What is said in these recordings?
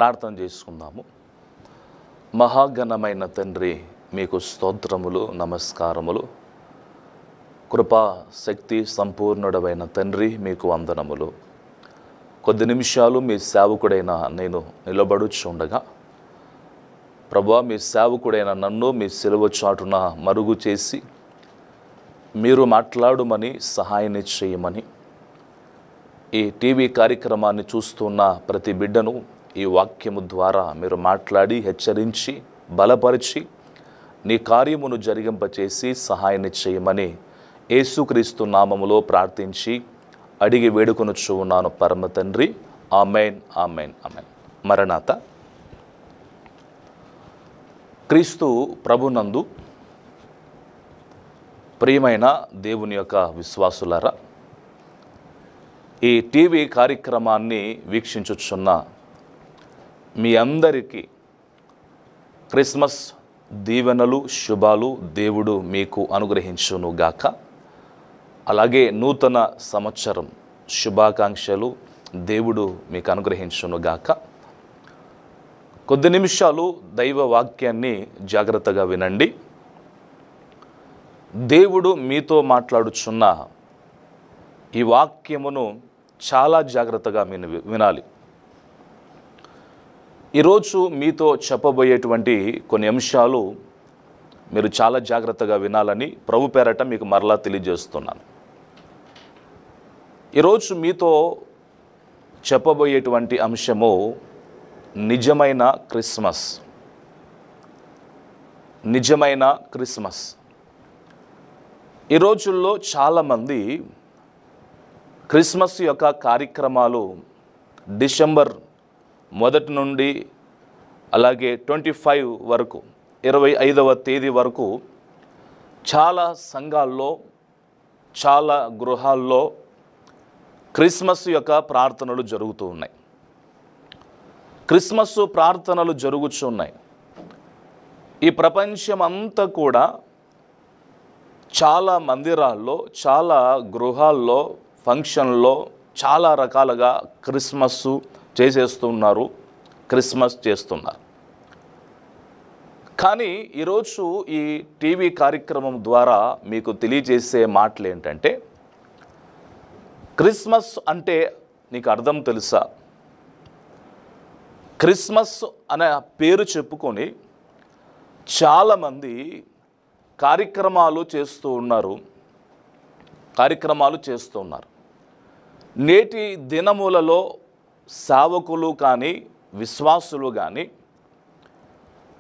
ప్రార్థన చేసుకుందాము. మహాఘనమైన తండ్రి, మీకు స్తోత్రములు, నమస్కారములు. కృపా శక్తి సంపూర్ణుడమైన తండ్రి, మీకు వందనములు. కొద్ది నిమిషాలు మీ సేవకుడైన నేను నిలబడుచుండగా ప్రభువా, మీ సేవకుడైన నన్ను మీ సిలువ చాటున మరుగు చేసి మీరు మాట్లాడుమని సహాయాన్ని చేయమని, ఈ టీవీ కార్యక్రమాన్ని చూస్తున్న ప్రతి బిడ్డను ఈ వాక్యము ద్వారా మీరు మాట్లాడి హెచ్చరించి బలపరిచి నీ కార్యమును జరిగింపచేసి సహాయాన్ని చేయమని యేసుక్రీస్తు నామములో ప్రార్థించి అడిగి వేడుకొనుచు ఉన్నాను పరమ తండ్రి. Amen, amen, amen. మరణాత. క్రీస్తు ప్రభునందు ప్రియమైన దేవుని యొక్క విశ్వాసులారా, ఈ టీవీ కార్యక్రమాన్ని వీక్షించుచున్న మీ అందరికీ క్రిస్మస్ దీవెనలు, శుభాలు దేవుడు మీకు అనుగ్రహించునుగాక. అలాగే నూతన సంవత్సరం శుభాకాంక్షలు దేవుడు మీకు అనుగ్రహించునుగాక. కొద్ది నిమిషాలు దైవ వాక్యాన్ని జాగ్రత్తగా వినండి. దేవుడు మీతో మాట్లాడుచున్న ఈ వాక్యమును చాలా జాగ్రత్తగా వినాలి. ఈరోజు మీతో చెప్పబోయేటువంటి కొన్ని అంశాలు మీరు చాలా జాగ్రత్తగా వినాలని ప్రభు పేరట మీకు మరలా తెలియజేస్తున్నాను. ఈరోజు మీతో చెప్పబోయేటువంటి అంశము నిజమైన క్రిస్మస్. నిజమైన క్రిస్మస్. ఈ రోజుల్లో చాలామంది క్రిస్మస్ యొక్క కార్యక్రమాలు డిసెంబర్ 1 నుండి అలాగే 25 వరకు 25వ తేదీ వరకు చాలా సంఘాల్లో, చాలా గృహాల్లో క్రిస్మస్ యొక్క ప్రార్థనలు జరుగుతూ ఉన్నాయి. క్రిస్మస్ ప్రార్థనలు జరుగుతున్నాయి. ఈ ప్రపంచమంతా కూడా చాలా మందిరాల్లో, చాలా గృహాల్లో, ఫంక్షన్లో చాలా రకాలుగా క్రిస్మస్ చేసేస్తున్నారు, క్రిస్మస్ చేస్తున్నారు. కానీ ఈరోజు ఈ టీవీ కార్యక్రమం ద్వారా మీకు తెలియజేసే మాటలు ఏంటంటే, క్రిస్మస్ అంటే నీకు అర్థం తెలుసా? క్రిస్మస్ అనే పేరు చెప్పుకొని చాలామంది కార్యక్రమాలు చేస్తూ ఉన్నారు. నేటి దినములలో సేవకులు కానీ, విశ్వాసులు కానీ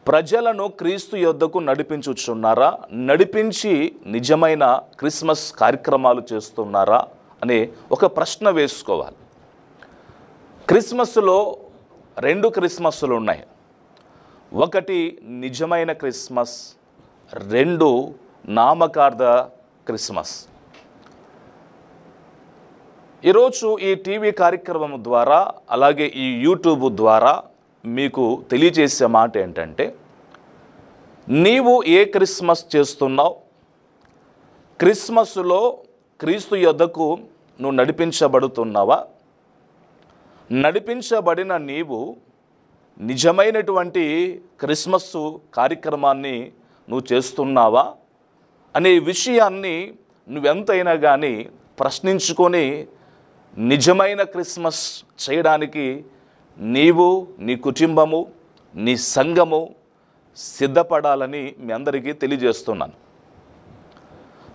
ప్రజలను క్రీస్తు యొద్దకు నడిపించుచున్నారా, నడిపించి నిజమైన క్రిస్మస్ కార్యక్రమాలు చేస్తున్నారా అనే ఒక ప్రశ్న వేసుకోవాలి. క్రిస్మస్లో 2 క్రిస్మస్లు ఉన్నాయి. ఒకటి నిజమైన క్రిస్మస్, 2 నామకార్థ క్రిస్మస్. ఈరోజు ఈ టీవీ కార్యక్రమం ద్వారా అలాగే ఈ యూట్యూబ్ ద్వారా మీకు తెలియజేసే మాట ఏంటంటే, నీవు ఏ క్రిస్మస్ చేస్తున్నావు? క్రిస్మస్లో క్రీస్తు యొద్దకు నువ్వు నడిపించబడుతున్నావా? నడిపించబడిన నీవు నిజమైనటువంటి క్రిస్మస్ కార్యక్రమాన్ని నువ్వు చేస్తున్నావా అనే విషయాన్ని నువ్వెంతైనా కానీ ప్రశ్నించుకొని నిజమైన క్రిస్మస్ చేయడానికి నీవు, నీ కుటుంబము, నీ సంఘము సిద్ధపడాలని మీ అందరికీ తెలియజేస్తున్నాను.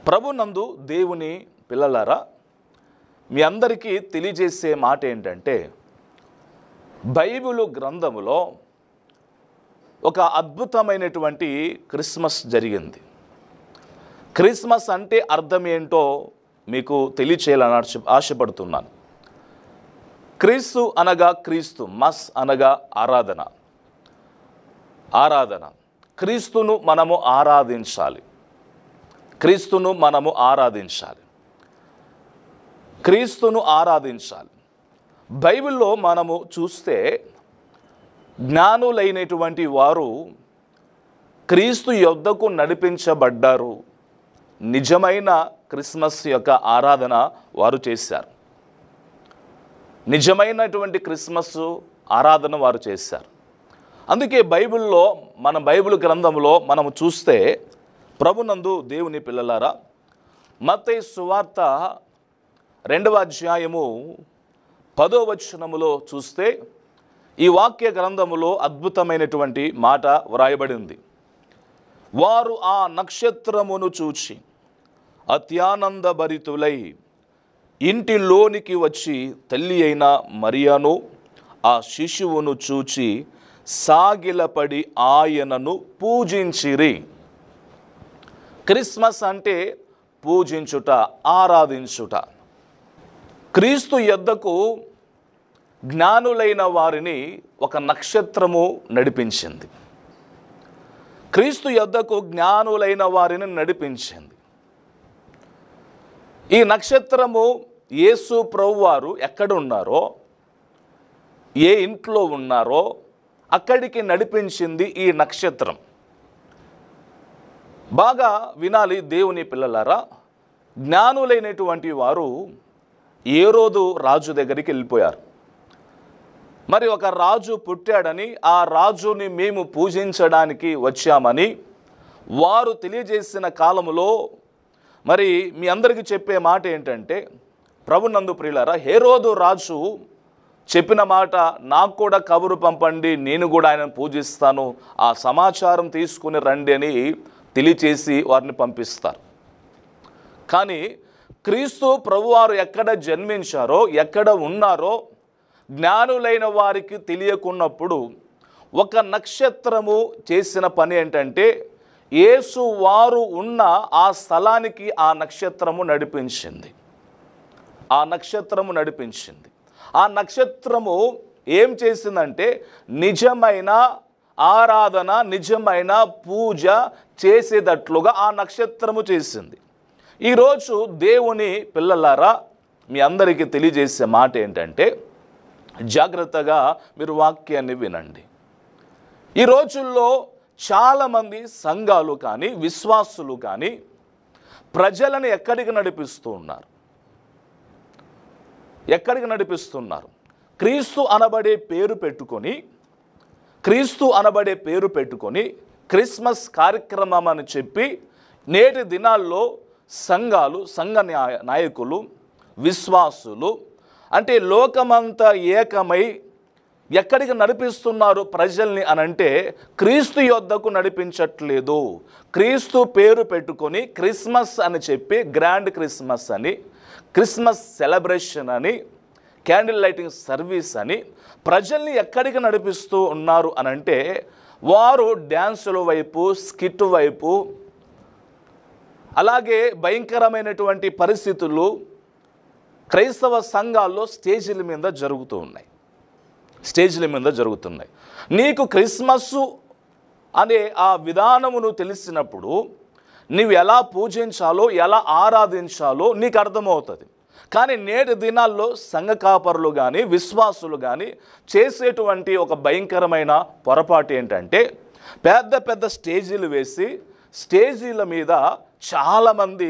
ప్రభునందు దేవుని పిల్లలారా, మీ అందరికీ తెలియజేసే మాట ఏంటంటే, బైబిలు గ్రంథములో ఒక అద్భుతమైనటువంటి క్రిస్మస్ జరిగింది. క్రిస్మస్ అంటే అర్థం ఏంటో మీకు తెలియచేయాలని ఆశపడుతున్నాను. క్రీస్తు అనగా క్రీస్తు, మస్ అనగా ఆరాధన. క్రీస్తును మనము ఆరాధించాలి. క్రీస్తును ఆరాధించాలి. బైబిల్లో మనము చూస్తే జ్ఞానులైనటువంటి వారు క్రీస్తు యొద్దకు నడిపించబడ్డారు. నిజమైన క్రిస్మస్ యొక్క ఆరాధన వారు చేశారు. నిజమైనటువంటి క్రిస్మస్ ఆరాధన వారు చేశారు. అందుకే బైబిల్లో మన బైబిల్ గ్రంథంలో మనము చూస్తే ప్రభునందు దేవుని పిల్లలారా, మత్తయి సువార్త 2వ అధ్యాయము 10వ వచనములో చూస్తే ఈ వాక్య గ్రంథములో అద్భుతమైనటువంటి మాట వ్రాయబడింది. వారు ఆ నక్షత్రమును చూచి అత్యానందభరితులై ఇంటిలోనికి వచ్చి తల్లి అయిన మరియను ఆ శిశువును చూచి సాగిలపడి ఆయనను పూజించిరి. క్రిస్మస్ అంటే పూజించుట, ఆరాధించుట. క్రీస్తు యొద్దకు జ్ఞానులైన వారిని ఒక నక్షత్రము నడిపించింది. క్రీస్తు యొద్దకు జ్ఞానులైన వారిని నడిపించింది. ఈ నక్షత్రము యేసు ప్రభువారు ఎక్కడ ఉన్నారో, ఏ ఇంట్లో ఉన్నారో అక్కడికి నడిపించింది ఈ నక్షత్రం. బాగా వినాలి దేవుని పిల్లలారా, జ్ఞానులైనటువంటి వారు హేరోదు రాజు దగ్గరికి వెళ్ళిపోయారు. మరి ఒక రాజు పుట్టాడని, ఆ రాజుని మేము పూజించడానికి వచ్చామని వారు తెలియజేసిన కాలంలో మరి మీ అందరికీ చెప్పే మాట ఏంటంటే, ప్రభునందు ప్రియులారా, హేరోదు రాజు చెప్పిన మాట, నాకు కూడా కబురు పంపండి, నేను కూడా ఆయనను పూజిస్తాను, ఆ సమాచారం తీసుకుని రండి అని తెలియచేసి వారిని పంపిస్తారు. కానీ క్రీస్తు ప్రభువారు ఎక్కడ జన్మించారో, ఎక్కడ ఉన్నారో జ్ఞానులైన వారికి తెలియకున్నప్పుడు ఒక నక్షత్రము చేసిన పని ఏంటంటే, యేసు వారు ఉన్న ఆ స్థలానికి ఆ నక్షత్రము నడిపించింది. ఆ నక్షత్రము నడిపించింది. ఆ నక్షత్రము ఏం చేసిందంటే, నిజమైన ఆరాధన, నిజమైన పూజ చేసేటట్లుగా ఆ నక్షత్రము చేసింది. ఈరోజు దేవుని పిల్లలారా, మీ అందరికీ తెలియజేసే మాట ఏంటంటే, జాగ్రత్తగా మీరు వాక్యాన్ని వినండి. ఈ రోజుల్లో చాలామంది సంఘాలు కానీ, విశ్వాసులు కానీ ప్రజలను ఎక్కడికి నడిపిస్తూ ఉన్నారు? ఎక్కడికి నడిపిస్తున్నారు? క్రీస్తు అనబడే పేరు పెట్టుకొని క్రిస్మస్ కార్యక్రమం అని చెప్పి నేటి దినాల్లో సంఘాలు, సంఘ నాయకులు, విశ్వాసులు అంటే లోకమంతా ఏకమై ఎక్కడికి నడిపిస్తున్నారు ప్రజల్ని అనంటే, క్రీస్తు యొద్దకు నడిపించట్లేదు. క్రీస్తు పేరు పెట్టుకొని క్రిస్మస్ అని చెప్పి, గ్రాండ్ క్రిస్మస్ అని, క్రిస్మస్ సెలబ్రేషన్ అని, క్యాండిల్ లైటింగ్ సర్వీస్ అని ప్రజల్ని ఎక్కడికి నడిపిస్తూ ఉన్నారు అనంటే, వారు డ్యాన్సుల వైపు, స్కిట్ వైపు, అలాగే భయంకరమైనటువంటి పరిస్థితులు క్రైస్తవ సంఘాల్లో స్టేజీల మీద జరుగుతున్నాయి. నీకు క్రిస్మస్ అనే ఆ విధానమును తెలిసినప్పుడు నీవు ఎలా పూజించాలో, ఎలా ఆరాధించాలో నీకు అర్థమవుతుంది. కానీ నేటి దినాల్లో సంఘ కాపరులు కానీ, విశ్వాసులు కానీ చేసేటువంటి ఒక భయంకరమైన పొరపాటు ఏంటంటే, పెద్ద పెద్ద స్టేజీలు వేసి స్టేజీల మీద చాలామంది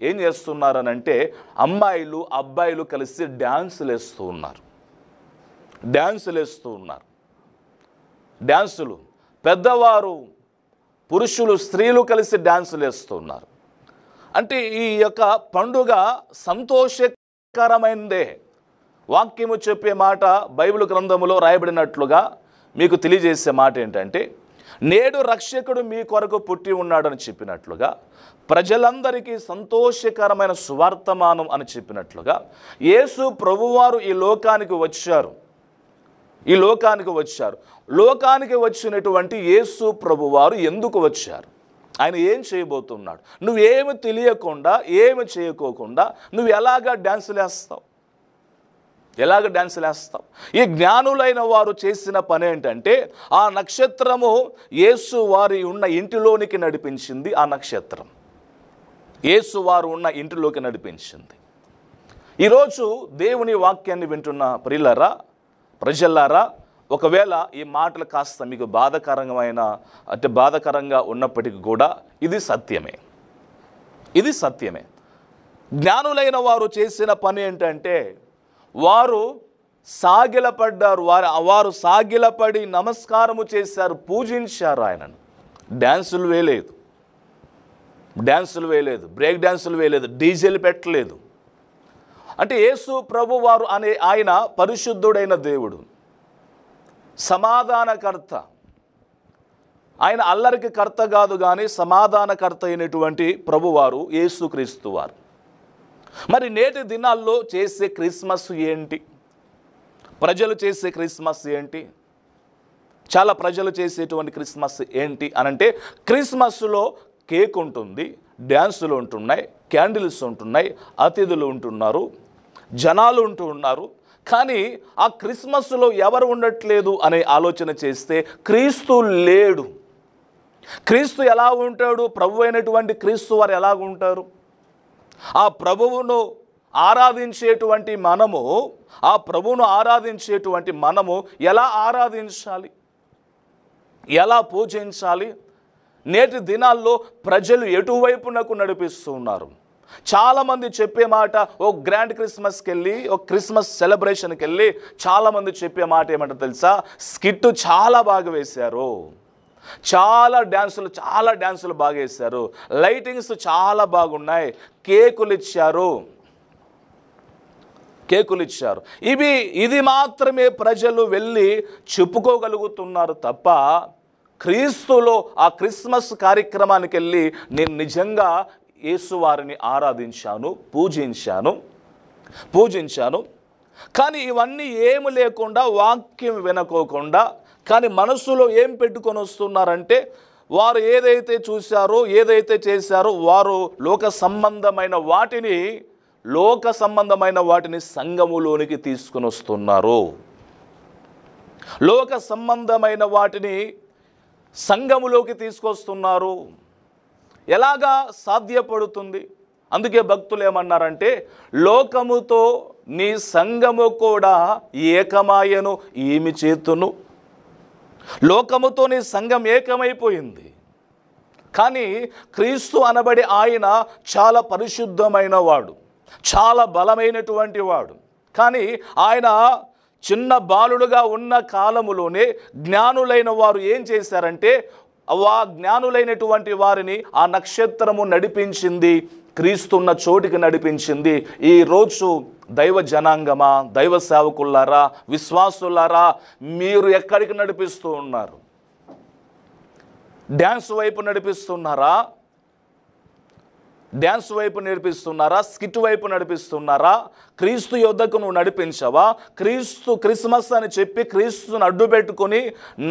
ఏం చేస్తున్నారనంటే, అమ్మాయిలు అబ్బాయిలు కలిసి డ్యాన్సులు వేస్తూ ఉన్నారు. డ్యాన్సులు పెద్దవారు, పురుషులు, స్త్రీలు కలిసి డ్యాన్సులు వేస్తూ ఉన్నారు. అంటే ఈ యొక్క పండుగ సంతోషకరమైనదే. వాక్యము చెప్పే మాట, బైబిల్ గ్రంథములో రాయబడినట్లుగా మీకు తెలియజేసే మాట ఏంటంటే, నేడు రక్షకుడు మీ కొరకు పుట్టి ఉన్నాడని చెప్పినట్లుగా, ప్రజలందరికీ సంతోషకరమైన సువార్తమానం అని చెప్పినట్లుగా యేసు ప్రభువారు ఈ లోకానికి లోకానికి వచ్చినటువంటి యేసు ప్రభువారు ఎందుకు వచ్చారు? ఆయన ఏం చేయబోతున్నాడు? నువ్వేమి తెలియకుండా, ఏమి చేయకోకుండా నువ్వు ఎలాగ డ్యాన్సులు వేస్తావు? ఈ జ్ఞానులైన వారు చేసిన పని ఏంటంటే, ఆ నక్షత్రము యేసు వారి ఉన్న ఇంటిలోనికి నడిపించింది. ఆ నక్షత్రం యేసు వారు ఉన్న ఇంటిలోకి నడిపించింది. ఈరోజు దేవుని వాక్యాన్ని వింటున్న ప్రియులారా, ప్రజలారా, ఒకవేళ ఈ మాటలు కాస్త మీకు బాధకరంగా ఉన్నప్పటికీ కూడా ఇది సత్యమే. జ్ఞానులైన వారు చేసిన పని ఏంటంటే, వారు సాగిలపడ్డారు. వారు సాగిలపడి నమస్కారము చేశారు, పూజించారు ఆయనను. డ్యాన్సులు వేయలేదు, బ్రేక్ డ్యాన్సులు వేయలేదు, డీజేలు పెట్టలేదు. అంటే యేసు ప్రభు వారు అనే ఆయన పరిశుద్ధుడైన దేవుడు, సమాధానకర్త. ఆయన అల్లరికి కర్త కాదు, కానీ సమాధానకర్త అయినటువంటి ప్రభువారు యేసుక్రీస్తు వారు. మరి నేటి దినాల్లో చేసే క్రిస్మస్ ఏంటి? ప్రజలు చేసే క్రిస్మస్ ఏంటి? చాలా ప్రజలు చేసేటువంటి క్రిస్మస్ ఏంటి అనంటే, క్రిస్మస్లో కేక్ ఉంటుంది, డ్యాన్సులు ఉంటున్నాయి, క్యాండిల్స్ ఉంటున్నాయి, అతిథులు ఉంటున్నారు, జనాలు ఉన్నారు. కానీ ఆ క్రిస్మస్లో ఎవరు ఉండట్లేదు అనే ఆలోచన చేస్తే క్రీస్తు లేడు. క్రీస్తు ఎలా ఉంటాడు? ప్రభు అయినటువంటి క్రీస్తు వారు ఎలా ఉంటారు? ఆ ప్రభువును ఆరాధించేటువంటి మనము ఎలా ఆరాధించాలి, ఎలా పూజించాలి? నేటి దినాల్లో ప్రజలు ఎటువైపునకు నడిపిస్తున్నారు? చాలామంది చెప్పే మాట, ఓ గ్రాండ్ క్రిస్మస్కి వెళ్ళి, ఒక క్రిస్మస్ సెలబ్రేషన్కి వెళ్ళి చాలామంది చెప్పే మాట ఏమంటే తెలుసా? స్కిట్ చాలా బాగా వేశారు, చాలా డ్యాన్సులు బాగా వేశారు, లైటింగ్స్ చాలా బాగున్నాయి, కేకులు ఇచ్చారు. ఇది మాత్రమే ప్రజలు వెళ్ళి చెప్పుకోగలుగుతున్నారు తప్ప, క్రీస్తులో ఆ క్రిస్మస్ కార్యక్రమానికి వెళ్ళి నేను నిజంగా యేసువారిని ఆరాధించాను, పూజించాను. కానీ ఇవన్నీ ఏమి లేకుండా, వాక్యం వినుకోకుండా, కానీ మనసులో ఏం పెట్టుకొని వస్తున్నారంటే, వారు ఏదైతే చూశారో, ఏదైతే చేశారో, వారు లోక సంబంధమైన వాటిని సంఘములోనికి తీసుకుని వస్తున్నారు. లోక సంబంధమైన వాటిని సంఘములోకి తీసుకొస్తున్నారు. ఎలాగా సాధ్యపడుతుంది? అందుకే భక్తులు ఏమన్నారంటే, లోకముతో నీ సంఘము కూడా ఏకమాయను, ఏమి చేతును? లోకముతో నీ సంఘం ఏకమైపోయింది. కానీ క్రీస్తు అనబడి ఆయన చాలా పరిశుద్ధమైన వాడు, చాలా బలమైనటువంటి వాడు. కానీ ఆయన చిన్న బాలుడుగా ఉన్న కాలములోనే జ్ఞానులైన వారు ఏం చేశారంటే, జ్ఞానులైనటువంటి వారిని ఆ నక్షత్రము నడిపించింది, క్రీస్తున్న చోటికి నడిపించింది. ఈరోజు దైవ జనాంగమా, దైవ సేవకులారా, విశ్వాసులారా, మీరు ఎక్కడికి నడిపిస్తూ ఉన్నారు? డ్యాన్స్ వైపు నడిపిస్తున్నారా? స్కిట్ వైపు నడిపిస్తున్నారా? క్రీస్తు యొద్దకు నువ్వు నడిపించవా? క్రిస్మస్ అని చెప్పి క్రీస్తుని అడ్డు పెట్టుకొని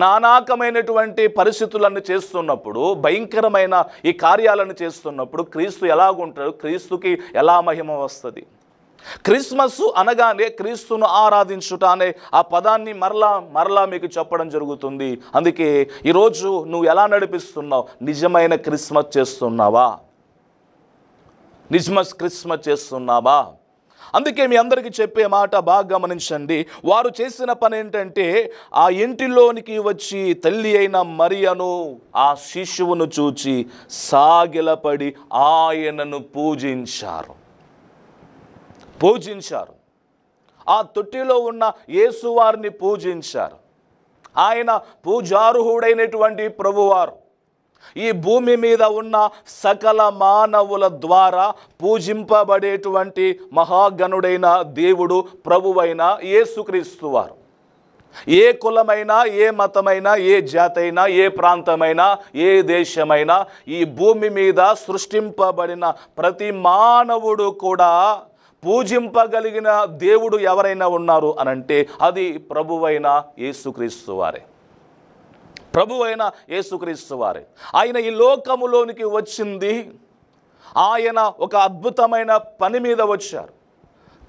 నానాకమైనటువంటి పరిస్థితులను చేస్తున్నప్పుడు, భయంకరమైన ఈ కార్యాలను చేస్తున్నప్పుడు క్రీస్తు ఎలాగుంటాడు? క్రీస్తుకి ఎలా మహిమ వస్తుంది? క్రిస్మస్ అనగానే క్రీస్తును ఆరాధించుట అనే ఆ పదాన్ని మరలా మీకు చెప్పడం జరుగుతుంది. అందుకే ఈరోజు నువ్వు ఎలా నడిపిస్తున్నావు? నిజమైన క్రిస్మస్ చేస్తున్నావా? అందుకే మీ అందరికీ చెప్పే మాట బాగా గమనించండి. వారు చేసిన పని ఏంటంటే, ఆ ఇంటిలోనికి వచ్చి తల్లి అయిన మరియను, ఆ శిశువును చూచి సాగిలపడి ఆయనను పూజించారు. ఆ తొట్టిలో ఉన్న యేసువారిని పూజించారు. ఆయన పూజార్హుడైనటువంటి ప్రభువారు. ఈ భూమి మీద ఉన్న సకల మానవుల ద్వారా పూజింపబడేటువంటి మహాగణుడైన దేవుడు ప్రభువైన యేసుక్రీస్తు వారు. ఏ కులమైనా, ఏ మతమైనా, ఏ జాతైనా, ఏ ప్రాంతమైనా, ఏ దేశమైనా, ఈ భూమి మీద సృష్టింపబడిన ప్రతి మానవుడు కూడా పూజింపగలిగిన దేవుడు ఎవరైనా ఉన్నారు అనంటే అది ప్రభువైన యేసుక్రీస్తు వారే. ఆయన ఈ లోకములోనికి వచ్చింది, ఆయన ఒక అద్భుతమైన పని మీద వచ్చారు.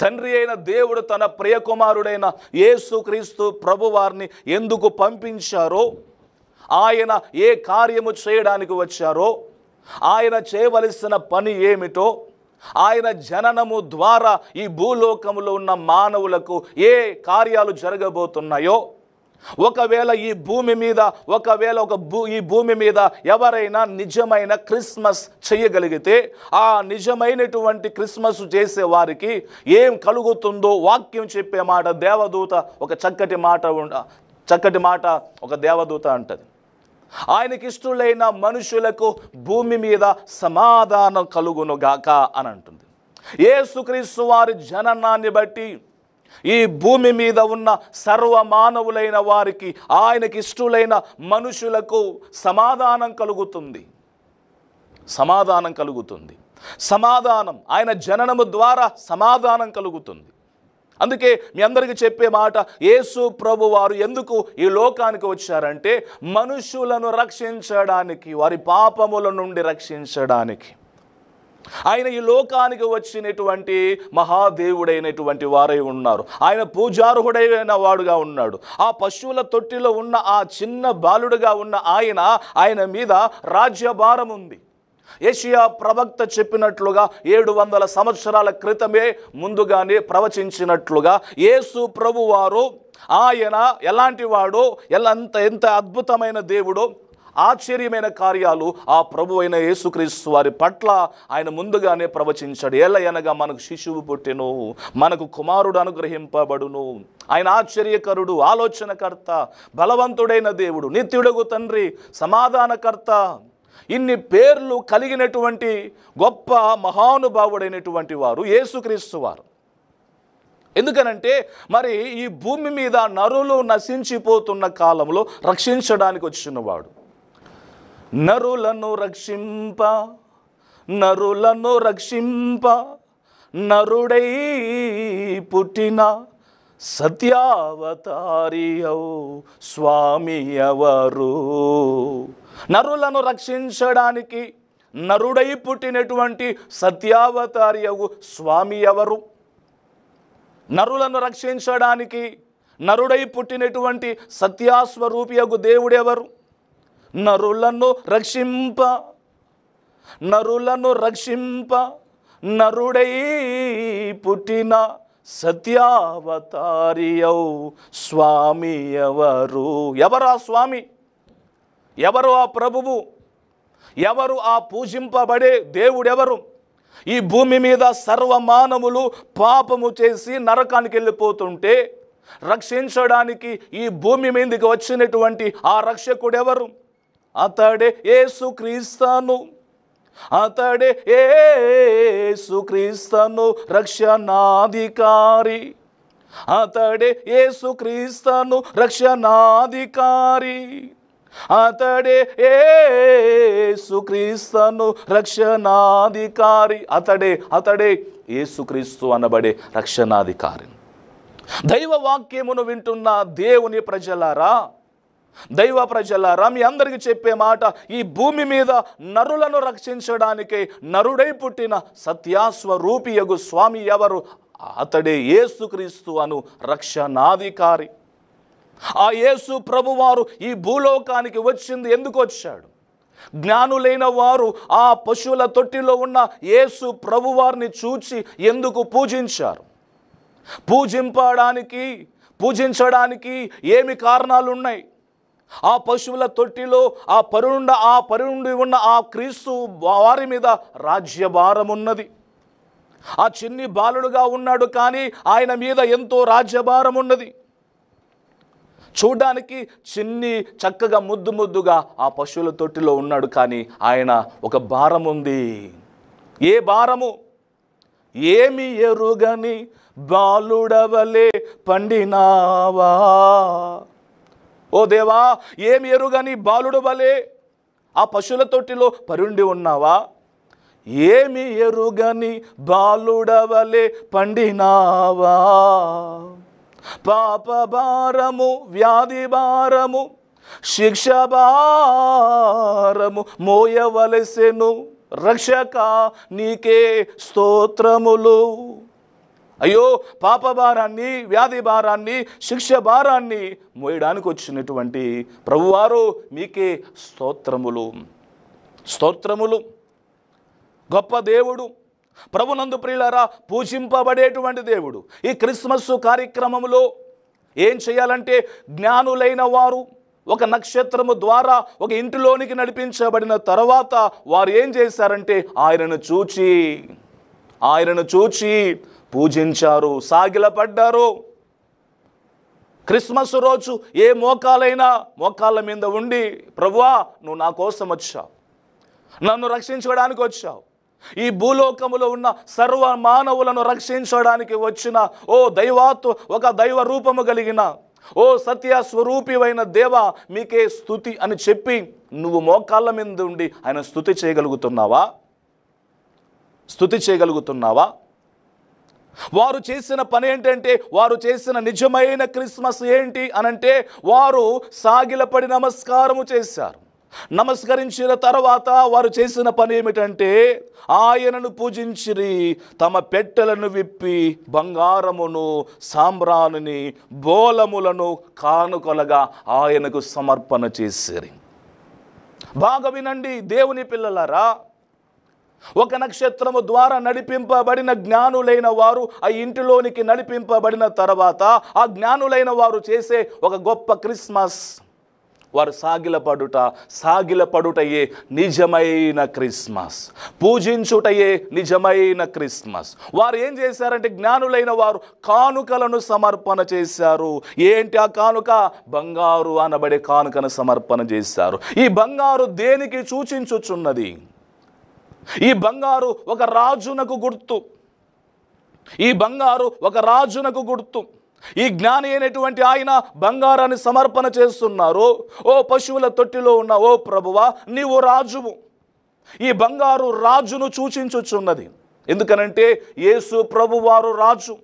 తండ్రి అయిన దేవుడు తన ప్రియకుమారుడైన యేసుక్రీస్తు ప్రభువారిని ఎందుకు పంపించారో, ఆయన ఏ కార్యము చేయడానికి వచ్చారో, ఆయన చేయవలసిన పని ఏమిటో, ఆయన జననము ద్వారా ఈ భూలోకములో ఉన్న మానవులకు ఏ కార్యాలు జరగబోతున్నాయో, ఒకవేళ ఈ భూమి మీద ఈ భూమి మీద ఎవరైనా నిజమైన క్రిస్మస్ చేయగలిగితే, ఆ నిజమైనటువంటి క్రిస్మస్ చేసే వారికి ఏం కలుగుతుందో వాక్యం చెప్పే మాట దేవదూత ఒక చక్కటి మాట ఒక దేవదూత అంటది. ఆయనకి ఇష్టలైన మనుషులకు భూమి మీద సమాధానం కలుగును గాక అని అంటుంది. యేసుక్రీస్తు వారి జననాన్ని బట్టి ఈ భూమి మీద ఉన్న సర్వమానవులైన వారికి, ఆయనకి ఇష్టలైన మనుషులకు సమాధానం కలుగుతుంది. సమాధానం ఆయన జననము ద్వారా సమాధానం కలుగుతుంది. అందుకే మీ అందరికీ చెప్పే మాట, యేసు ప్రభు వారు ఎందుకు ఈ లోకానికి వచ్చారంటే మనుషులను రక్షించడానికి, వారి పాపముల నుండి రక్షించడానికి. ఆయన ఈ లోకానికి వచ్చినటువంటి మహాదేవుడైనటువంటి వారై ఉన్నారు. ఆయన పూజార్హుడైన వాడుగా ఉన్నాడు. ఆ పశువుల తొట్టిలో ఉన్న ఆ చిన్న బాలుడుగా ఉన్న ఆయన మీద రాజ్యభారం ఉంది. యెషయా ప్రవక్త చెప్పినట్లుగా 700 సంవత్సరాల క్రితమే ముందుగానే ప్రవచించినట్లుగా యేసు ప్రభువారు ఆయన ఎలాంటి వాడో, ఎంత అద్భుతమైన దేవుడో, ఆశ్చర్యమైన కార్యాలు ఆ ప్రభు అయిన యేసుక్రీస్తు వారి పట్ల ఆయన ముందుగానే ప్రవచించాడు. ఏలయనగా మనకు శిశువు పుట్టెను, మనకు కుమారుడు అనుగ్రహింపబడును. ఆయన ఆశ్చర్యకరుడు, ఆలోచనకర్త, బలవంతుడైన దేవుడు, నిత్యుడగు తండ్రి, సమాధానకర్త, ఇన్ని పేర్లు కలిగినటువంటి గొప్ప మహానుభావుడైనటువంటి వారు యేసుక్రీస్తు వారు. ఎందుకనంటే మరి ఈ భూమి మీద నరులు నశించిపోతున్న కాలంలో రక్షించడానికి వచ్చినవాడు. నరులను రక్షింప నరుడై పుట్టిన సత్యావతారియౌ స్వామి ఎవరు? నరులను రక్షించడానికి నరుడై పుట్టినటువంటి సత్యావతారియవు స్వామి ఎవరు? నరులను రక్షించడానికి నరుడై పుట్టినటువంటి సత్యాస్వరూపియగు దేవుడెవరు? నరులను రక్షింప నరుడై పుట్టిన సత్యావతారియౌ స్వామి ఎవరు? ఎవరు ఆ స్వామి? ఎవరు ఆ ప్రభువు? ఎవరు ఆ పూజింపబడే దేవుడెవరు? ఈ భూమి మీద సర్వమానవులు పాపము చేసి నరకానికి వెళ్ళిపోతుంటే రక్షించడానికి ఈ భూమి మీదకి వచ్చినటువంటి ఆ రక్షకుడెవరు? అతడే యేసుక్రీస్తు రక్షణాధికారి. అతడే యేసుక్రీస్తు రక్షణాధికారి. అతడే యేసుక్రీస్తు రక్షణాధికారి. అతడే యేసుక్రీస్తు అనబడే రక్షణాధికారి. దైవ వాక్యమును వింటున్న దేవుని ప్రజలారా, మీ అందరికీ చెప్పే మాట, ఈ భూమి మీద నరులను రక్షించడానికే నరుడై పుట్టిన సత్యాస్వరూపియగు స్వామి ఎవరు? అతడే యేసుక్రీస్తు అను రక్షణాధికారి. ఆ యేసు ప్రభువారు ఈ భూలోకానికి వచ్చింది ఎందుకు వచ్చాడు? జ్ఞానులైన వారు ఆ పశువుల తొట్టిలో ఉన్న యేసు ప్రభువారిని చూచి ఎందుకు పూజించారు? పూజించడానికి ఏమి కారణాలు ఉన్నాయి? ఆ పశువుల తొట్టిలో ఆ పరుండి ఉన్న ఆ క్రీస్తు వారి మీద రాజ్యభారం ఉన్నది. ఆ చిన్ని బాలుడుగా ఉన్నాడు, కానీ ఆయన మీద ఎంతో రాజ్యభారం ఉన్నది. చూడ్డానికి చిన్ని చక్కగా ముద్దుగా ఆ పశువుల తొట్టిలో ఉన్నాడు, కానీ ఆయన ఒక భారం ఉంది. ఏ భారము? ఏమి ఎరుగని బాలుడవలే పండినావా? ఓ దేవా, ఏమి ఎరుగని బాలుడు వలే ఆ పశువుల తొట్టిలో పరుండి ఉన్నావా? ఏమి ఎరుగని బాలుడవలే పండినావా? పాప భారము, వ్యాధి భారము, శిక్ష భారము మోయవలసెను రక్షక, నీకే స్తోత్రములు. అయ్యో, పాప భారాన్ని, వ్యాధి భారాన్ని, శిక్ష భారాన్ని మోయడానికి వచ్చినటువంటి ప్రభువారు మీకే స్తోత్రములు. గొప్ప దేవుడు, ప్రభునందు ప్రియులారా, పూజింపబడేటువంటి దేవుడు. ఈ క్రిస్మస్ కార్యక్రమంలో ఏం చేయాలంటే జ్ఞానులైన వారు ఒక నక్షత్రము ద్వారా ఒక ఇంటిలోనికి నడిపించబడిన తర్వాత వారు ఏం చేశారంటే ఆయనను చూచి పూజించారు, సాగిలపడ్డారు. క్రిస్మస్ రోజు ఏ మోకాళ్ళ మీద ఉండి, ప్రభువా నువ్వు నా కోసం వచ్చావు, నన్ను రక్షించడానికి వచ్చావు, ఈ భూలోకములో ఉన్న సర్వ మానవులను రక్షించడానికి వచ్చిన ఒక దైవ రూపము కలిగిన సత్య స్వరూపివైన దేవా మీకే స్తుతి అని చెప్పి నువ్వు మోకాళ్ళ మీద ఉండి ఆయన స్తుతి చేయగలుగుతున్నావా? వారు చేసిన పని ఏంటంటే, వారు చేసిన నిజమైన క్రిస్మస్ ఏంటి అనంటే, వారు సాగిలపడి నమస్కారము చేశారు. నమస్కరించిన తర్వాత వారు చేసిన పని ఏమిటంటే, ఆయనను పూజించిరి, తమ పెట్టెలను విప్పి బంగారమును, సాంబ్రాణిని, బోలములను కానుకలుగా ఆయనకు సమర్పణ చేసిరి. బాగా వినండి దేవుని పిల్లలారా, ఒక నక్షత్రము ద్వారా నడిపింపబడిన జ్ఞానులైన వారు ఆ ఇంటిలోనికి నడిపింపబడిన తర్వాత ఆ జ్ఞానులైన వారు చేసే ఒక గొప్ప క్రిస్మస్, వారు సాగిలపడుటయే నిజమైన క్రిస్మస్, పూజించుటయే నిజమైన క్రిస్మస్. వారు ఏం చేశారంటే, జ్ఞానులైన వారు కానుకలను సమర్పణ చేశారు. ఏంటి ఆ కానుక? బంగారు అనబడే కానుకను సమర్పణ చేశారు. ఈ బంగారు దేనికి సూచించుచున్నది? ఈ బంగారు ఒక రాజునకు గుర్తు. ఈ జ్ఞాని అయినటువంటి ఆయన బంగారాన్ని సమర్పణ చేస్తున్నారు. పశువుల తొట్టిలో ఉన్న ప్రభువా నీవు రాజువు. ఈ బంగారు రాజును సూచించుచున్నది. ఎందుకనంటే యేసు ప్రభువారు రాజు,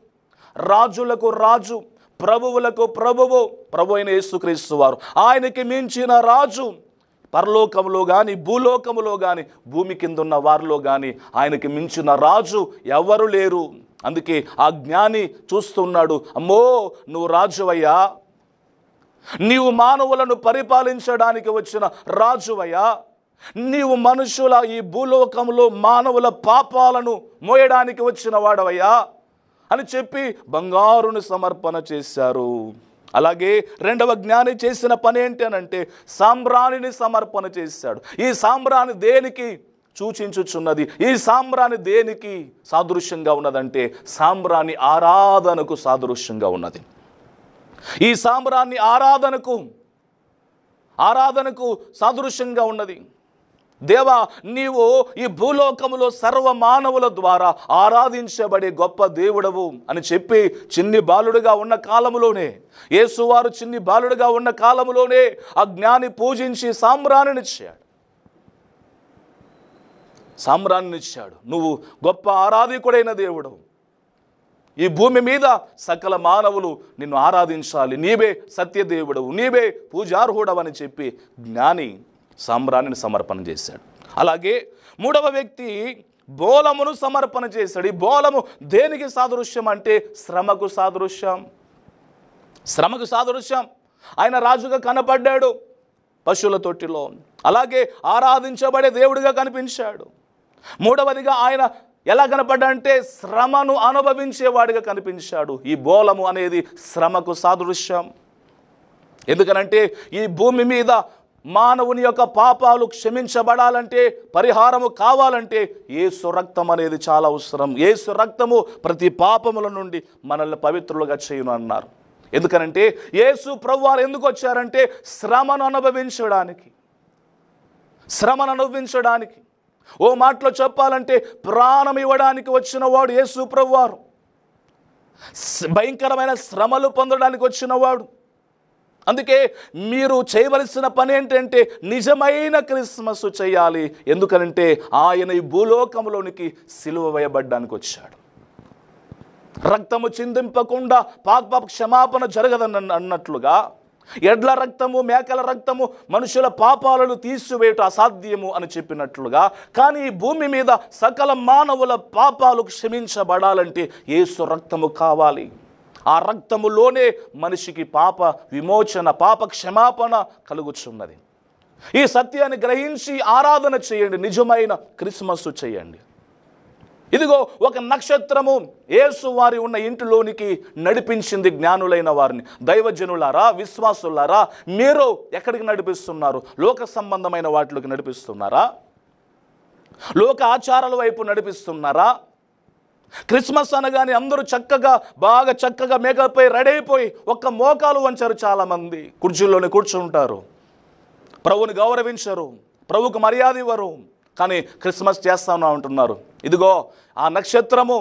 రాజులకు రాజు, ప్రభువులకు ప్రభు అయిన యేసుక్రీస్తు వారు. ఆయనకి మించిన రాజు పరలోకములో కానీ భూలోకములో కానీ భూమి కింద ఉన్న వారిలో కానీ ఆయనకి మించిన రాజు ఎవరు లేరు. అందుకే ఆ జ్ఞాని చూస్తున్నాడు, అమ్మో నువ్వు రాజువయ్యా, నీవు మానవులను పరిపాలించడానికి వచ్చిన రాజువయ్యా, నీవు మనుషుల ఈ భూలోకంలో మానవుల పాపాలను మోయడానికి వచ్చిన వాడవయ్యా అని చెప్పి బంగారును సమర్పణ చేశారు. అలాగే రెండవ జ్ఞాని చేసిన పని ఏంటి అనంటే, సాంబ్రాణిని సమర్పణ చేశాడు. ఈ సాంబ్రాణి దేనికి సూచించుచున్నది? ఈ సాంబ్రాణి దేనికి సాదృశ్యంగా ఉన్నదంటే, సాంబ్రాణి ఆరాధనకు సాదృశ్యంగా ఉన్నది. ఈ సాంబ్రాణి ఆరాధనకు సాదృశ్యంగా ఉన్నది. దేవా నీవు ఈ భూలోకములో సర్వ మానవుల ద్వారా ఆరాధించబడే గొప్ప దేవుడవు అని చెప్పి చిన్ని బాలుడుగా ఉన్న కాలములోనే, యేసువారు చిన్ని బాలుడుగా ఉన్న కాలములోనే ఆ జ్ఞాని పూజించి సాంబ్రాణినిచ్చాడు. నువ్వు గొప్ప ఆరాధికుడైన దేవుడవు, ఈ భూమి మీద సకల మానవులు నిన్ను ఆరాధించాలి, నీవే సత్యదేవుడవు, నీవే పూజార్హుడవు అని చెప్పి జ్ఞాని సాంబ్రాణిని సమర్పణ చేశాడు. అలాగే మూడవ వ్యక్తి బోలమును సమర్పణ చేశాడు. ఈ బోలము దేనికి సాదృశ్యం అంటే, శ్రమకు సాదృశ్యం. ఆయన రాజుగా కనపడ్డాడు పశువుల తొట్టిలో, అలాగే ఆరాధించబడే దేవుడిగా కనిపించాడు. మూడవదిగా ఆయన ఎలా కనపడ్డాడంటే, శ్రమను అనుభవించేవాడిగా కనిపించాడు. ఈ బోలము అనేది శ్రమకు సాదృశ్యం. ఎందుకనంటే ఈ భూమి మీద మానవుని యొక్క పాపాలు క్షమించబడాలంటే, పరిహారము కావాలంటే యేసు రక్తం అనేది చాలా అవసరం. యేసు రక్తము ప్రతి పాపముల నుండి మనల్ని పవిత్రులుగా చేయును అన్నారు. ఎందుకనంటే యేసు ప్రభువారు ఎందుకు వచ్చారంటే, శ్రమను అనుభవించడానికి, ఓ మాటలో చెప్పాలంటే ప్రాణం ఇవ్వడానికి వచ్చిన వాడు యేసు ప్రభువారు. భయంకరమైన శ్రమలు పొందడానికి వచ్చిన వాడు. అందుకే మీరు చేయవలసిన పని ఏంటంటే, నిజమైన క్రిస్మస్ చేయాలి. ఎందుకనంటే ఆయన ఈ భూలోకంలోనికి సిలువ వేయబడ్డానికి వచ్చాడు. రక్తము చిందింపకుండా పాప క్షమాపణ జరగదని అన్నట్లుగా, ఎడ్ల రక్తము మేకల రక్తము మనుషుల పాపాలను తీసివేయటం అసాధ్యము అని చెప్పినట్లుగా, కానీ ఈ భూమి మీద సకల మానవుల పాపాలు క్షమించబడాలంటే యేసు రక్తము కావాలి. ఆ రక్తములోనే మనిషికి పాప విమోచన, పాప క్షమాపణ కలుగుచున్నది. ఈ సత్యాన్ని గ్రహించి ఆరాధన చేయండి, నిజమైన క్రిస్మస్ చేయండి. ఇదిగో ఒక నక్షత్రము యేసు వారి ఉన్న ఇంటిలోనికి నడిపించింది జ్ఞానులైన వారిని. దైవజనులారా, విశ్వాసులారా, మీరు ఎక్కడికి నడిపిస్తున్నారు? లోక సంబంధమైన వాటిలోకి నడిపిస్తున్నారా? లోక ఆచారాల వైపు నడిపిస్తున్నారా? క్రిస్మస్ అనగానే అందరూ బాగా చక్కగా మేకప్ అయి రెడీ అయిపోయి ఒక్క మోకాలు వంచారు. చాలామంది కుర్చీల్లోనే కూర్చుంటారు, ప్రభువుని గౌరవించరు, ప్రభువుకు మర్యాద ఇవ్వరు, కానీ క్రిస్మస్ చేస్తాను అంటున్నారు. ఇదిగో ఆ నక్షత్రము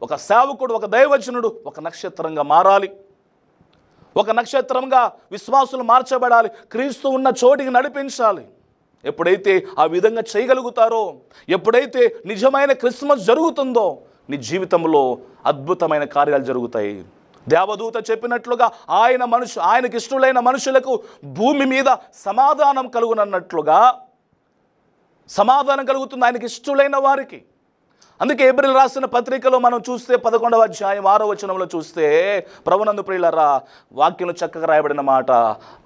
ఒక సేవకుడు, ఒక దైవజనుడు ఒక నక్షత్రంగా మారాలి. ఒక నక్షత్రంగా విశ్వాసులు మార్చబడాలి. క్రీస్తు ఉన్న చోటికి నడిపించాలి. ఎప్పుడైతే ఆ విధంగా చేయగలుగుతారో, ఎప్పుడైతే నిజమైన క్రిస్మస్ జరుగుతుందో, నీ జీవితంలో అద్భుతమైన కార్యాలు జరుగుతాయి. దేవదూత చెప్పినట్లుగా ఆయనకి ఇష్టలైన మనుషులకు భూమి మీద సమాధానం కలుగునన్నట్లుగా సమాధానం కలుగుతుంది ఆయనకి ఇష్టలైన వారికి. అందుకే ఏప్రిల్ రాసిన పత్రికలో మనం చూస్తే 11వ అధ్యాయం 6వ వచనంలో చూస్తే, ప్రభునందు ప్రియులారా, వాక్యంలో చక్కగా రాయబడిన మాట,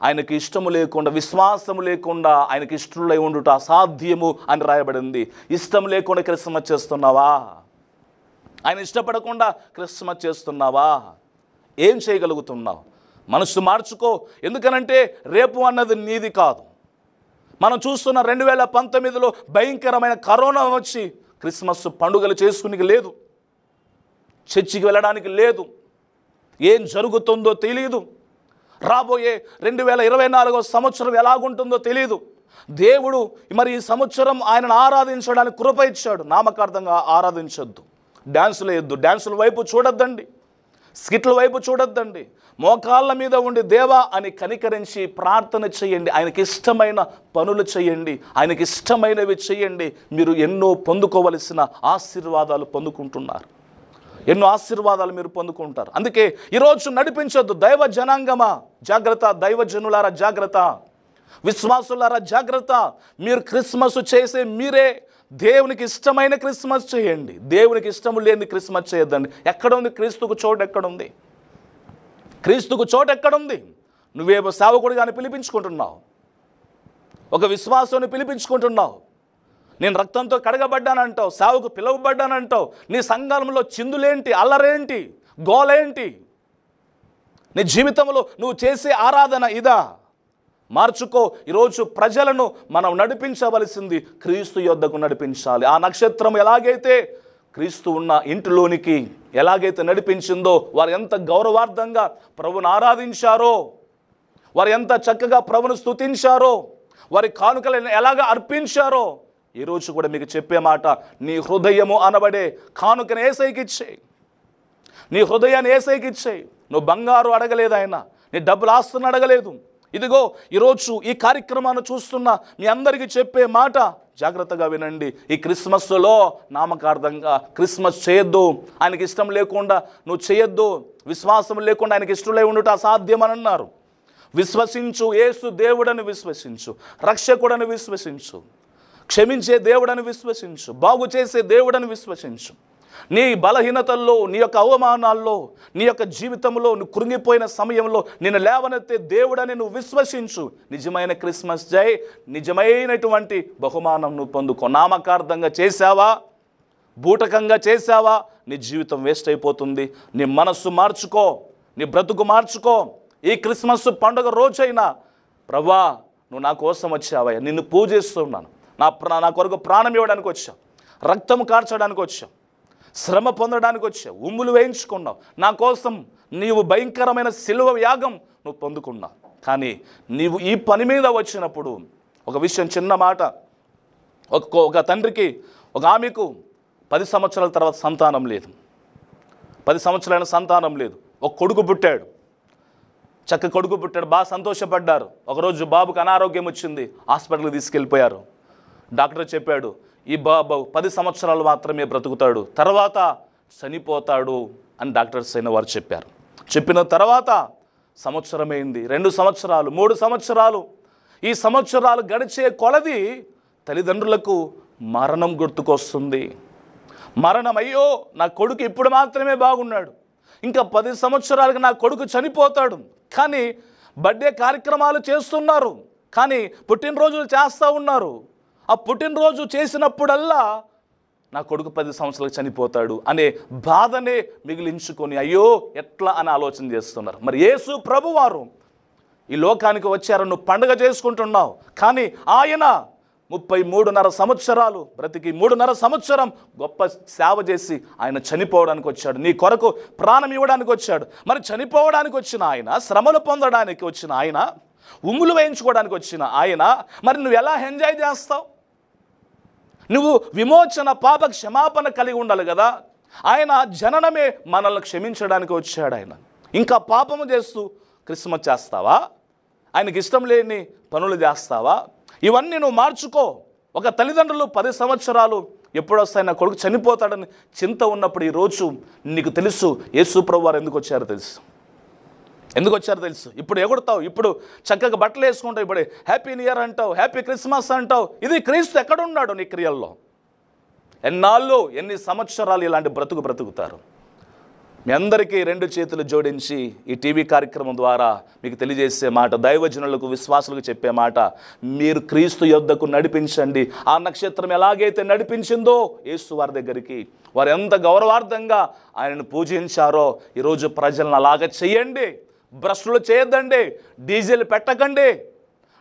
ఆయనకి ఇష్టము లేకుండా, విశ్వాసము లేకుండా ఆయనకి ఇష్టలై ఉండుట అసాధ్యము అని రాయబడింది. ఇష్టం లేకుండా క్రిస్మస్ చేస్తున్నావా? ఆయన ఇష్టపడకుండా క్రిస్మస్ చేస్తున్నావా? ఏం చేయగలుగుతున్నావు? మనసు మార్చుకో. ఎందుకనంటే రేపు అన్నది నీది కాదు. మనం చూస్తున్న 2019లో భయంకరమైన కరోనా వచ్చి క్రిస్మస్ పండుగలు చేసుకునికి లేదు, చర్చికి వెళ్ళడానికి లేదు, ఏం జరుగుతుందో తెలియదు. రాబోయే 2024 సంవత్సరం ఎలాగుంటుందో తెలియదు. దేవుడు మరి ఈ సంవత్సరం ఆయనను ఆరాధించడానికి కృప ఇచ్చాడు. నామకార్థంగా ఆరాధించొద్దు, డ్యాన్సులు వేయొద్దు, డ్యాన్సుల వైపు చూడొద్దండి, స్కిట్ల వైపు చూడొద్దండి. మోకాళ్ళ మీద ఉండి దేవా అని కనికరించి ప్రార్థన చేయండి. ఆయనకి ఇష్టమైన పనులు చేయండి, ఆయనకి ఇష్టమైనవి చేయండి. మీరు ఎన్నో పొందుకోవలసిన ఆశీర్వాదాలు పొందుకుంటున్నారు, ఎన్నో ఆశీర్వాదాలు మీరు పొందుకుంటారు. అందుకే ఈరోజు నడిపించొద్దు. దైవ జనాంగమా జాగ్రత్త, దైవజనులారా జాగ్రత్త, విశ్వాసులారా జాగ్రత్త. మీరు క్రిస్మస్ చేసే మీరే దేవునికి ఇష్టమైన క్రిస్మస్ చేయండి. దేవునికి ఇష్టం లేని క్రిస్మస్ చేయొద్దండి. ఎక్కడుంది క్రీస్తుకు చోటు? ఎక్కడుంది క్రీస్తుకు చోటు? ఎక్కడుంది? నువ్వేమో సేవకుడిగాని పిలిపించుకుంటున్నావు, ఒక విశ్వాసాన్ని పిలిపించుకుంటున్నావు, నేను రక్తంతో కడగబడ్డానంటావు, సేవకు పిలువబడ్డానంటావు. నీ సంఘంలో చిందులేంటి, అల్లరేంటి, గోలేంటి? నీ జీవితంలో నువ్వు చేసే ఆరాధన ఇదా? మార్చుకో. ఈరోజు ప్రజలను మనం నడిపించవలసింది క్రీస్తు యొద్దకు నడిపించాలి. ఆ నక్షత్రం ఎలాగైతే క్రీస్తు ఉన్న ఇంటిలోనికి ఎలాగైతే నడిపించిందో, వారు ఎంత గౌరవార్థంగా ప్రభువును ఆరాధించారో, వారు ఎంత చక్కగా ప్రభువును స్తుతించారో, వారి కానుకలను ఎలాగ అర్పించారో, ఈరోజు కూడా మీకు చెప్పే మాట, నీ హృదయము అనబడే కానుకను యేసయ్యకి ఇచ్చేయి. నీ హృదయాన్ని యేసయ్యకి ఇచ్చేయి. నువ్వు బంగారు అడగలేదు, ఆయన నీ డబ్బులు ఆస్తులను అడగలేదు. ఇదిగో ఈరోజు ఈ కార్యక్రమాన్ని చూస్తున్న మీ అందరికీ చెప్పే మాట, జాగ్రత్తగా వినండి. ఈ క్రిస్మస్లో నామకార్థంగా క్రిస్మస్ చేయొద్దు. ఆయనకి ఇష్టం లేకుండా నువ్వు చేయొద్దు. విశ్వాసం లేకుండా ఆయనకి ఇష్టలై ఉండుట అసాధ్యమని అన్నారు. విశ్వసించు, యేసు దేవుడని విశ్వసించు, రక్షకుడని విశ్వసించు, క్షమించే దేవుడని విశ్వసించు, బాగు చేసే దేవుడని విశ్వసించు. నీ బలహీనతల్లో, నీ యొక్క అవమానాల్లో, నీ యొక్క జీవితంలో నువ్వు కృంగిపోయిన సమయంలో నిన్ను లేవనెత్తే దేవుడని నువ్వు విశ్వసించు. నిజమైన క్రిస్మస్ జై, నిజమైనటువంటి బహుమానం నువ్వు పొందుకో. నామకార్థంగా చేశావా, బూటకంగా చేశావా, నీ జీవితం వేస్ట్ అయిపోతుంది. నీ మనస్సు మార్చుకో, నీ బ్రతుకు మార్చుకో. ఈ క్రిస్మస్ పండుగ రోజైనా, ప్రభువా నువ్వు నా కోసం వచ్చావయ్యా, నిన్ను పూజిస్తున్నాను, నా కొరకు ప్రాణం ఇవ్వడానికి వచ్చావు, రక్తం కార్చడానికి వచ్చావు, శ్రమ పొందడానికి వచ్చావు, ఉమ్ములు వేయించుకున్నావు, నా కోసం నీవు భయంకరమైన శిలువ యాగం నువ్వు పొందుకున్నావు. కానీ నీవు ఈ పని మీద వచ్చినప్పుడు ఒక విషయం, చిన్న మాట, ఒక తండ్రికి, ఒక ఆమెకు 10 సంవత్సరాల తర్వాత సంతానం లేదు, 10 సంవత్సరాలైన సంతానం లేదు. ఒక కొడుకు పుట్టాడు, చక్క కొడుకు పుట్టాడు, బాగా సంతోషపడ్డారు. ఒకరోజు బాబుకు అనారోగ్యం వచ్చింది, హాస్పిటల్కి తీసుకెళ్ళిపోయారు. డాక్టర్ చెప్పాడు, ఈ బాబు 10 సంవత్సరాలు మాత్రమే బ్రతుకుతాడు, తర్వాత చనిపోతాడు అని డాక్టర్స్ అయిన వారు చెప్పారు. చెప్పిన తర్వాత సంవత్సరమైంది, 2 సంవత్సరాలు, 3 సంవత్సరాలు. ఈ సంవత్సరాలు గడిచే కొలది తల్లిదండ్రులకు మరణం గుర్తుకొస్తుంది. మరణం, అయ్యో నా కొడుకు ఇప్పుడు మాత్రమే బాగున్నాడు, ఇంకా 10 సంవత్సరాలకు నా కొడుకు చనిపోతాడు. కానీ బర్త్డే కార్యక్రమాలు చేస్తున్నారు, కానీ పుట్టినరోజులు చేస్తూ ఉన్నారు. ఆ పుట్టినరోజు చేసినప్పుడల్లా నా కొడుకు 10 సంవత్సరాలకు చనిపోతాడు అనే బాధనే మిగిలించుకొని అయ్యో ఎట్లా అని ఆలోచన చేస్తున్నారు. మరి యేసు ప్రభువారు ఈ లోకానికి వచ్చారు, నువ్వు పండుగ చేసుకుంటున్నావు, కానీ ఆయన 33.5 సంవత్సరాలు బ్రతికి 3.5 సంవత్సరం గొప్ప సేవ చేసి ఆయన చనిపోవడానికి వచ్చాడు, నీ కొరకు ప్రాణం ఇవ్వడానికి వచ్చాడు. మరి చనిపోవడానికి వచ్చిన ఆయన, శ్రమలు పొందడానికి వచ్చిన ఆయన, ఉమ్ములు వేయించుకోవడానికి వచ్చిన ఆయన, మరి నువ్వు ఎలా ఎంజాయ్ చేస్తావు? నువ్వు విమోచన పాప క్షమాపణ కలిగి ఉండాలి కదా. ఆయన జననమే మనల్ని క్షమించడానికి వచ్చాడు. ఆయన ఇంకా పాపము చేస్తూ క్రిస్మస్ చేస్తావా? ఆయనకి ఇష్టం లేని పనులు చేస్తావా? ఇవన్నీ నువ్వు మార్చుకో. ఒక తల్లిదండ్రులు 10 సంవత్సరాలు ఎప్పుడొస్తాయి నా కొడుకు చనిపోతాడని చింత ఉన్నప్పుడు ఈరోజు నీకు తెలుసు యేసు ప్రభువు వారు ఎందుకు వచ్చారో తెలుసు. ఎందుకు వచ్చారో తెలుసు. ఇప్పుడు ఎగుడతావు, ఇప్పుడు చక్కగా బట్టలు వేసుకుంటావు, ఇప్పుడు హ్యాపీ న్యూ ఇయర్ అంటావు, హ్యాపీ క్రిస్మస్ అంటావు. ఇది క్రీస్తు ఎక్కడున్నాడు నీ క్రియల్లో? ఎన్నాళ్ళు, ఎన్ని సంవత్సరాలు ఇలాంటి బ్రతుకుతారు? మీ అందరికీ 2 చేతులు జోడించి ఈ టీవీ కార్యక్రమం ద్వారా మీకు తెలియజేసే మాట, దైవజనులకు విశ్వాసులకు చెప్పే మాట, మీరు క్రీస్తు యొద్దకు నడిపించండి. ఆ నక్షత్రం ఎలాగైతే నడిపించిందో యేసు వారి దగ్గరికి, వారు ఎంత గౌరవార్థంగా ఆయనను పూజించారో ఈరోజు ప్రజలను అలాగ చెయ్యండి. భ్రష్టులు చేయొద్దండి, డీజేలు పెట్టకండి,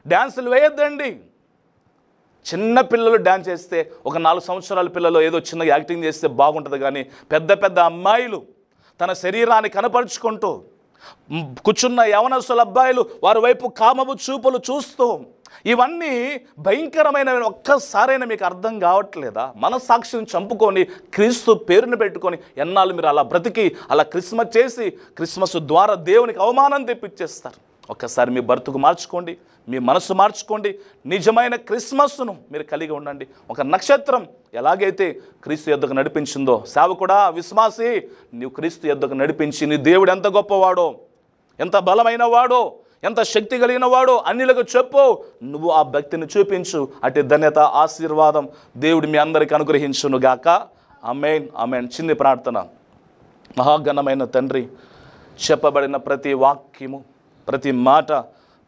డ్యాన్సులు వేయొద్దండి. చిన్న పిల్లలు డ్యాన్స్ చేస్తే, ఒక 4 సంవత్సరాల పిల్లలు ఏదో చిన్న యాక్టింగ్ చేస్తే బాగుంటుంది, కానీ పెద్ద పెద్ద అమ్మాయిలు తన శరీరాన్ని కనపరుచుకుంటూ కూర్చున్న యవనస్తుల అబ్బాయిలు వారి వైపు కామపు చూపులు చూస్తూ, ఇవన్నీ భయంకరమైన. ఒక్కసారైనా మీకు అర్థం కావట్లేదా? మనస్సాక్షిని చంపుకొని క్రీస్తు పేరుని పెట్టుకొని ఎన్నాళ్ళు మీరు అలా బ్రతికి అలా క్రిస్మస్ చేసి క్రిస్మస్ ద్వారా దేవునికి అవమానం తెప్పించేస్తారు. ఒక్కసారి మీ బ్రతుకు మార్చుకోండి, మీ మనసు మార్చుకోండి, నిజమైన క్రిస్మస్ను మీరు కలిగి ఉండండి. ఒక నక్షత్రం ఎలాగైతే క్రీస్తు యొద్దకు నడిపించిందో, సేవకుడా, విశ్వాసి, నీవు క్రీస్తు యొద్దకు నడిపించి నీ దేవుడు ఎంత గొప్పవాడో, ఎంత బలమైన వాడో, ఎంత శక్తి కలిగిన వాడో అన్నిలకు చెప్పు. నువ్వు ఆ భక్తిని చూపించు. అటు ధన్యత, ఆశీర్వాదం దేవుడు మీ అందరికీ అనుగ్రహించును గాక. ఆమేన్, ఆమేన్. చిన్ని ప్రార్థన. మహాఘనమైన తండ్రి, చెప్పబడిన ప్రతి వాక్యము, ప్రతి మాట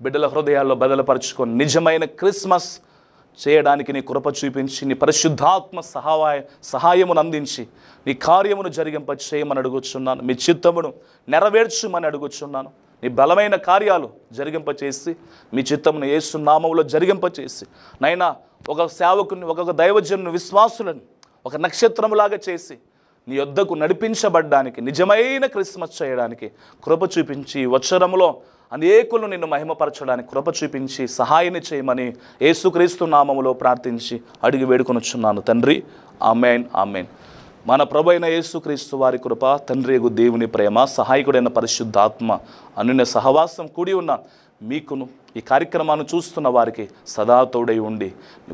బిడ్డల హృదయాల్లో బదలపరుచుకొని నిజమైన క్రిస్మస్ చేయడానికి నీ కృప చూపించి, నీ పరిశుద్ధాత్మ సహాయమును అందించి నీ కార్యమును జరిగింప చేయమని అడుగుచున్నాను. మీ చిత్తమును నెరవేర్చుమని అడుగుచున్నాను. నీ బలమైన కార్యాలు జరిగింపచేసి మీ చిత్తమును యేసు నామములో జరిగింపచేసి నైనా ఒక సేవకుని, ఒక దైవజనుని, విశ్వాసులను ఒక నక్షత్రములాగా చేసి నీ యొద్దకు నడిపించబడ్డానికి, నిజమైన క్రిస్మస్ చేయడానికి కృప చూపించి, వచ్చరములో అనేకులు నిన్ను మహిమపరచడానికి కృప చూపించి సహాయాన్ని చేయమని యేసుక్రీస్తు నామములో ప్రార్థించి అడిగి వేడుకొనుచున్నాను తండ్రి. ఆమేన్, ఆమేన్. మన ప్రభువైన యేసుక్రీస్తు వారి కృప, తండ్రి యగు దేవుని ప్రేమ, సహాయకుడైన పరిశుద్ధాత్మ అన్యోన్య సహవాసం కూడి ఉన్న మీకును ఈ కార్యక్రమాన్ని చూస్తున్న వారికి సదా తోడై ఉండి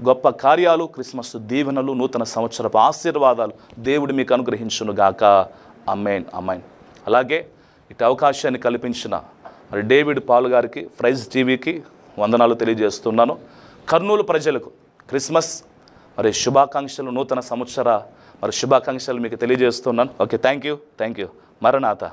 గొప్ప కార్యాలు, క్రిస్మస్ దీవెనలు, నూతన సంవత్సరపు ఆశీర్వాదాలు దేవుడు మీకు అనుగ్రహించునుగాక. ఆమేన్, ఆమేన్. అలాగే ఇటు అవకాశాన్ని కల్పించిన మరి డేవిడ్ పాల్ గారికి, ప్రైజ్ టీవీకి వందనాలు తెలియజేస్తున్నాను. కర్నూలు ప్రజలకు క్రిస్మస్ మరి శుభాకాంక్షలు, నూతన సంవత్సర మరి శుభాకాంక్షలు మీకు తెలియజేస్తున్నాను. Okay, thank you. మరణాత.